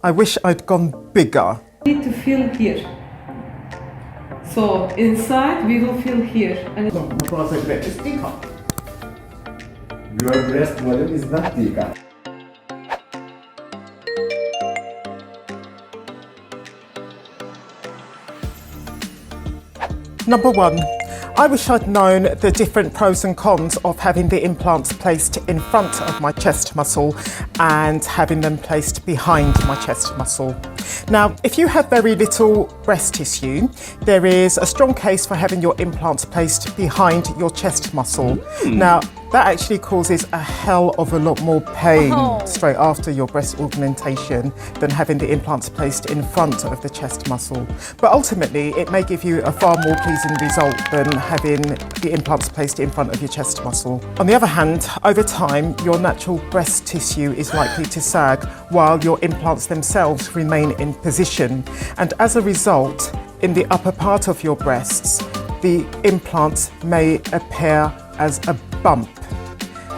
I wish I'd gone bigger. We need to feel here. So inside we will feel here. And No, it's thicker. Your breast volume is not thicker. Number 1. I wish I'd known the different pros and cons of having the implants placed in front of my chest muscle and having them placed behind my chest muscle. Now, if you have very little breast tissue, there is a strong case for having your implants placed behind your chest muscle. Now, that actually causes a hell of a lot more pain straight after your breast augmentation than having the implants placed in front of the chest muscle. But ultimately, it may give you a far more pleasing result than having the implants placed in front of your chest muscle. On the other hand, over time, your natural breast tissue is likely to sag while your implants themselves remain in position. And as a result, in the upper part of your breasts, the implants may appear as a bump.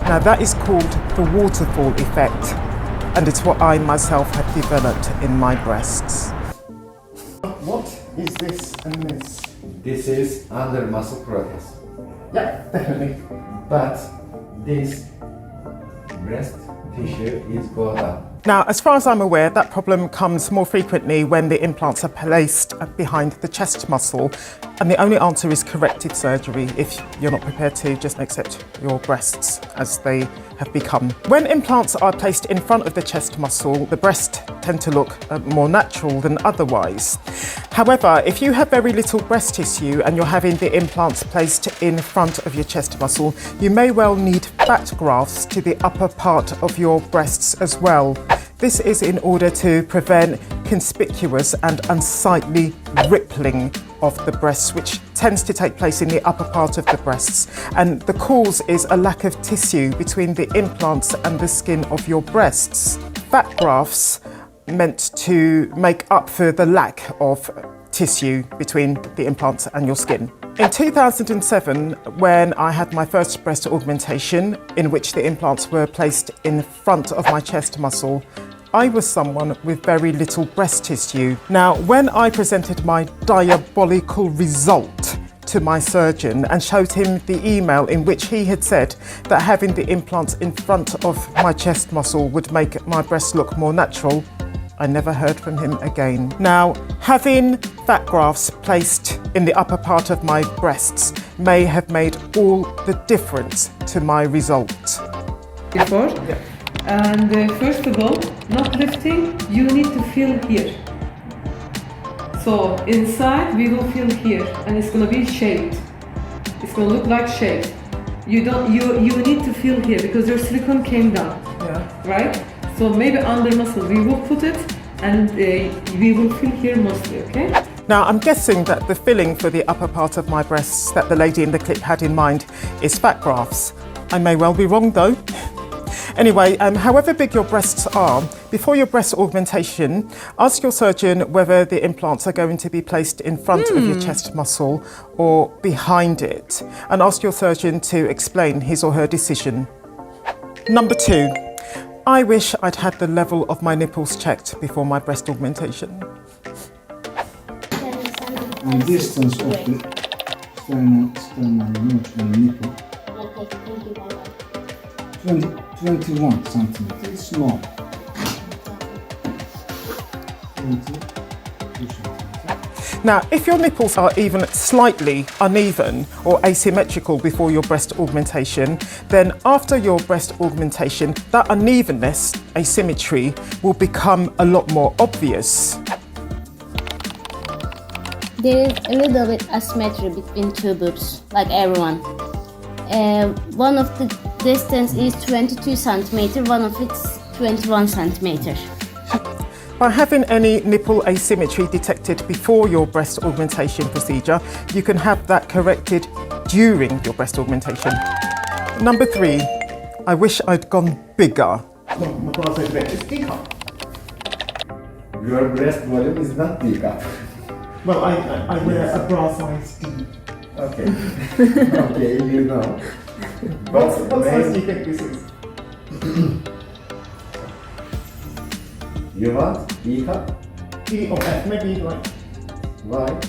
Now that is called the waterfall effect, and it's what I myself have developed in my breasts. What is this and this? This is under muscle protest. Yeah, definitely. But this breast tissue is goes up. Now, as far as I'm aware, that problem comes more frequently when the implants are placed behind the chest muscle, and the only answer is corrective surgery if you're not prepared to just accept your breasts as they have become. When implants are placed in front of the chest muscle, the breasts tend to look more natural than otherwise. However, if you have very little breast tissue and you're having the implants placed in front of your chest muscle, you may well need fat grafts to the upper part of your breasts as well. This is in order to prevent conspicuous and unsightly rippling of the breasts, which tends to take place in the upper part of the breasts. And the cause is a lack of tissue between the implants and the skin of your breasts. Fat grafts meant to make up for the lack of tissue between the implants and your skin. In 2007, when I had my first breast augmentation, in which the implants were placed in front of my chest muscle, I was someone with very little breast tissue. Now, when I presented my diabolical result to my surgeon and showed him the email in which he had said that having the implants in front of my chest muscle would make my breasts look more natural, I never heard from him again. Now, having fat grafts placed in the upper part of my breasts may have made all the difference to my result. before. Yeah. And first of all, not lifting, you need to feel here. So inside we will feel here, and it's gonna be shaped. It's gonna look like shaped. You need to feel here because your silicone came down. Yeah. Right? So maybe under muscle we will put it, and we will feel here mostly, okay? Now, I'm guessing that the filling for the upper part of my breasts that the lady in the clip had in mind is fat grafts. I may well be wrong though. Anyway, however big your breasts are, before your breast augmentation, ask your surgeon whether the implants are going to be placed in front of your chest muscle or behind it, and ask your surgeon to explain his or her decision. Number 2, I wish I'd had the level of my nipples checked before my breast augmentation. The distance of the sternum nipple. 21 centimeters. It's small. 22 centimeters. Now, if your nipples are even slightly uneven or asymmetrical before your breast augmentation, then after your breast augmentation, that unevenness, asymmetry, will become a lot more obvious. There is a little bit asymmetry between two boobs, like everyone. One of the distance is 22 centimeter, one of it's 21 centimeter. By having any nipple asymmetry detected before your breast augmentation procedure, you can have that corrected during your breast augmentation. Number 3, I wish I'd gone bigger. No, it's thicker. Your breast volume is not thicker. Well, I wear a bra size D. Okay. Okay, you know. What size do you think this is? You want E cup? E or F, maybe like, Why?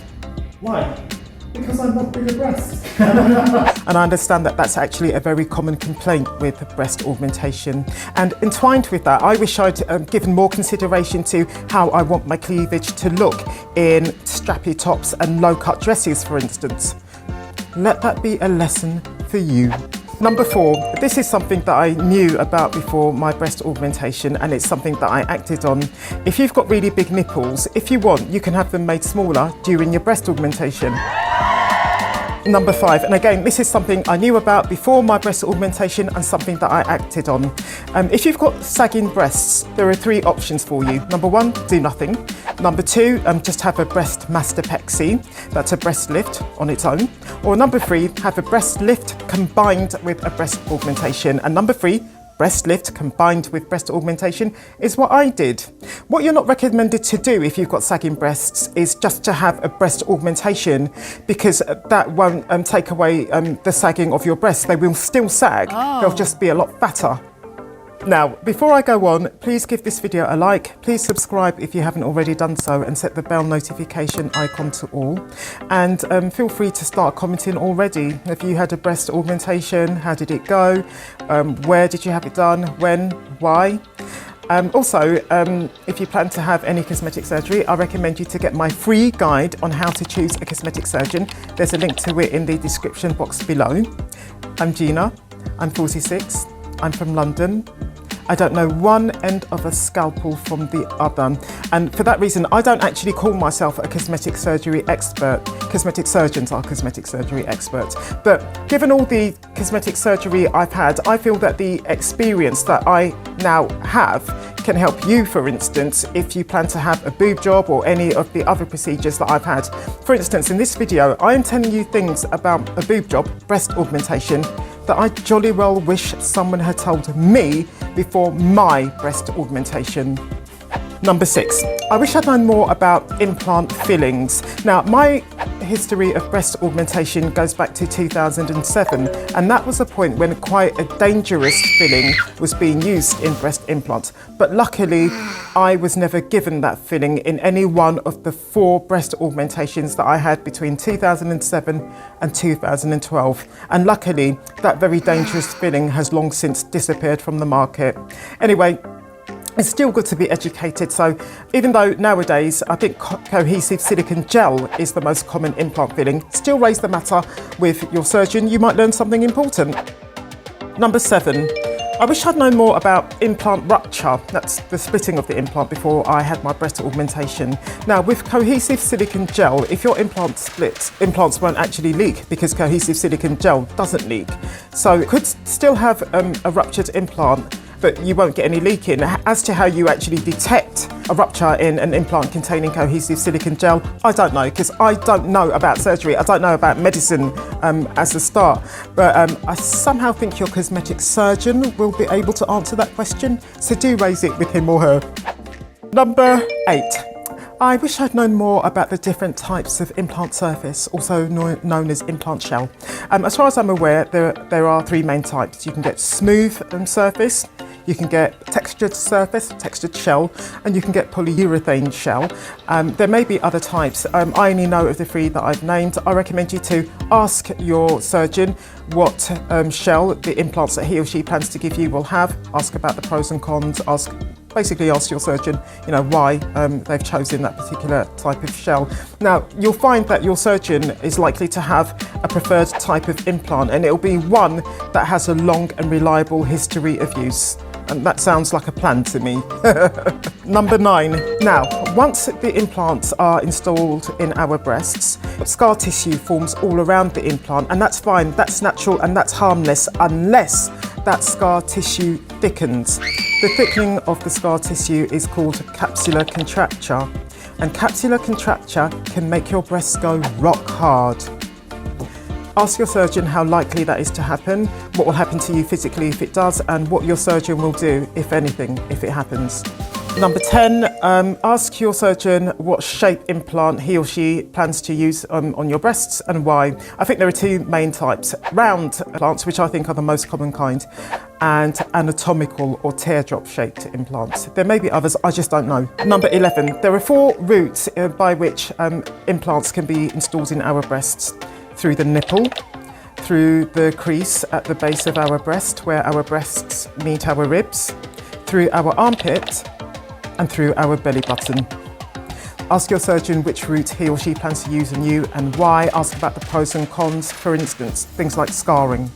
why? Because I want bigger breasts. And I understand that that's actually a very common complaint with breast augmentation. And entwined with that, I wish I'd given more consideration to how I want my cleavage to look in strappy tops and low-cut dresses, for instance. Let that be a lesson for you. Number 4, this is something that I knew about before my breast augmentation, and it's something that I acted on. If you've got really big nipples, if you want, you can have them made smaller during your breast augmentation. Number 5, and again, this is something I knew about before my breast augmentation and something that I acted on. If you've got sagging breasts, there are 3 options for you. Number 1, do nothing. Number 2, just have a breast mastopexy, that's a breast lift on its own. Or number 3, have a breast lift combined with a breast augmentation. And number 3, breast lift combined with breast augmentation is what I did. What you're not recommended to do if you've got sagging breasts is just to have a breast augmentation, because that won't take away the sagging of your breasts. They will still sag, they'll just be a lot fatter. Now, before I go on, please give this video a like, please subscribe if you haven't already done so, and set the bell notification icon to all. And feel free to start commenting already. Have you had a breast augmentation? How did it go? Where did you have it done? When? Why? Also, if you plan to have any cosmetic surgery, I recommend you to get my free guide on how to choose a cosmetic surgeon. There's a link to it in the description box below. I'm Gina, I'm 46, I'm from London. I don't know one end of a scalpel from the other. And for that reason, I don't actually call myself a cosmetic surgery expert. Cosmetic surgeons are cosmetic surgery experts. But given all the cosmetic surgery I've had, I feel that the experience that I now have can help you, for instance, if you plan to have a boob job or any of the other procedures that I've had. For instance, in this video, I am telling you things about a boob job, breast augmentation, that I jolly well wish someone had told me before my breast augmentation. Number 6, I wish I'd known more about implant fillings. Now, my history of breast augmentation goes back to 2007, and that was a point when quite a dangerous filling was being used in breast implants. But luckily, I was never given that filling in any one of the 4 breast augmentations that I had between 2007 and 2012. And luckily, that very dangerous filling has long since disappeared from the market. Anyway, it's still good to be educated. So even though nowadays I think cohesive silicone gel is the most common implant filling, still raise the matter with your surgeon. You might learn something important. Number 7, I wish I'd known more about implant rupture. That's the splitting of the implant before I had my breast augmentation. Now, with cohesive silicone gel, if your implant splits, implants won't actually leak because cohesive silicone gel doesn't leak. So you could still have a ruptured implant, but you won't get any leaking. As to how you actually detect a rupture in an implant containing cohesive silicone gel, I don't know, because I don't know about surgery. I don't know about medicine as a start. But I somehow think your cosmetic surgeon will be able to answer that question. So do raise it with him or her. Number 8. I wish I'd known more about the different types of implant surface, also known as implant shell. As far as I'm aware, there are 3 main types. You can get smooth surface, you can get textured surface, textured shell, and you can get polyurethane shell. There may be other types. I only know of the 3 that I've named. I recommend you to ask your surgeon what shell the implants that he or she plans to give you will have. Ask about the pros and cons. Basically ask your surgeon, why they've chosen that particular type of shell. Now, you'll find that your surgeon is likely to have a preferred type of implant, and it'll be one that has a long and reliable history of use. And that sounds like a plan to me. Number 9. Now, once the implants are installed in our breasts, scar tissue forms all around the implant, and that's fine, that's natural, and that's harmless, unless that scar tissue thickens. The thickening of the scar tissue is called capsular contracture, and capsular contracture can make your breasts go rock hard. Ask your surgeon how likely that is to happen, what will happen to you physically if it does, and what your surgeon will do, if anything, if it happens. Number 10, ask your surgeon what shape implant he or she plans to use on your breasts and why. I think there are two main types: round implants, which I think are the most common kind, and anatomical or teardrop shaped implants. There may be others, I just don't know. Number 11, there are 4 routes by which implants can be installed in our breasts: through the nipple, through the crease at the base of our breast where our breasts meet our ribs, through our armpit, and through our belly button. Ask your surgeon which route he or she plans to use on you and why. Ask about the pros and cons, for instance, things like scarring.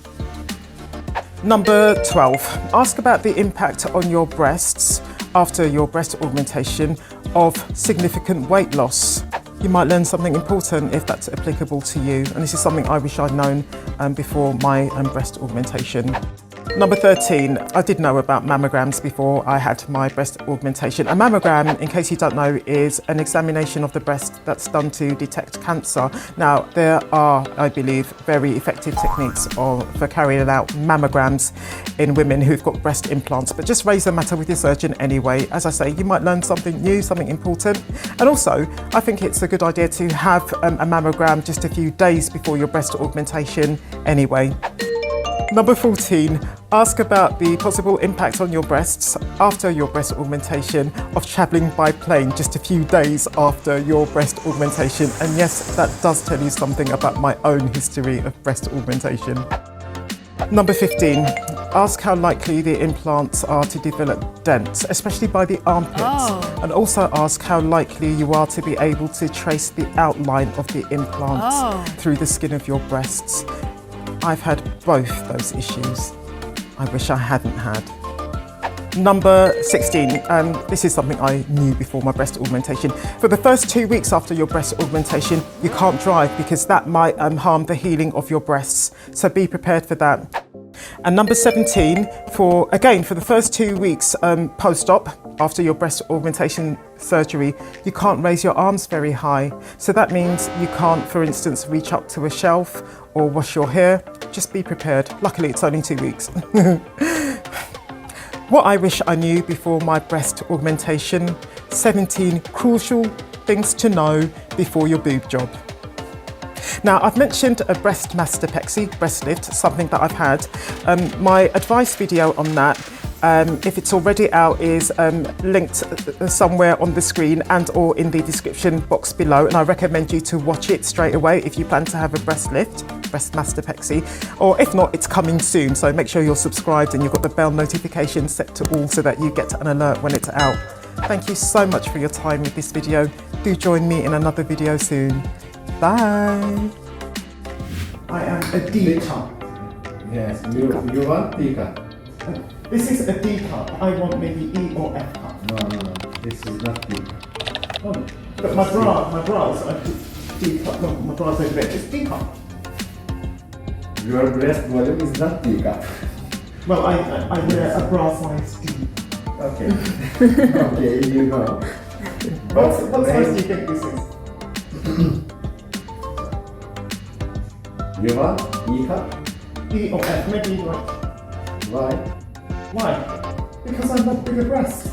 Number 12, ask about the impact on your breasts after your breast augmentation of significant weight loss. You might learn something important if that's applicable to you, and this is something I wish I'd known before my breast augmentation. Number 13, I did know about mammograms before I had my breast augmentation. A mammogram, in case you don't know, is an examination of the breast that's done to detect cancer. Now, there are, I believe, very effective techniques for carrying out mammograms in women who've got breast implants, but just raise the matter with your surgeon anyway. As I say, you might learn something new, something important. And also, I think it's a good idea to have a mammogram just a few days before your breast augmentation anyway. Number 14, ask about the possible impact on your breasts after your breast augmentation of travelling by plane just a few days after your breast augmentation. And yes, that does tell you something about my own history of breast augmentation. Number 15, ask how likely the implants are to develop dents, especially by the armpits. And also ask how likely you are to be able to trace the outline of the implants through the skin of your breasts. I've had both those issues. I wish I hadn't had. Number 16, this is something I knew before my breast augmentation. For the first 2 weeks after your breast augmentation, you can't drive because that might harm the healing of your breasts. So be prepared for that. And number 17, for the first 2 weeks post-op, after your breast augmentation surgery, you can't raise your arms very high. So that means you can't, for instance, reach up to a shelf or wash your hair. Just be prepared. Luckily, it's only 2 weeks. What I wish I knew before my breast augmentation: 17 crucial things to know before your boob job. Now, I've mentioned a breast mastopexy, breast lift, something that I've had. My advice video on that, if it's already out, is linked somewhere on the screen and or in the description box below, and I recommend you to watch it straight away if you plan to have a breast lift, breast mastopexy, or if not, it's coming soon, so make sure you're subscribed and you've got the bell notification set to all so that you get an alert when it's out. Thank you so much for your time with this video. Do join me in another video soon. Bye. I am a D cup. Yes, you want D cup? This is a D cup. I want maybe E or F cup. No, this is not D cup. Oh, but my bras are D cup. No, my bras over there. It's D cup. Your breast volume is not D cup. Well, I wear a bra size D. Okay. Okay, you know. What size do you think this is? You want E cup? E or F, maybe like. Why? Why? Because I want bigger breasts.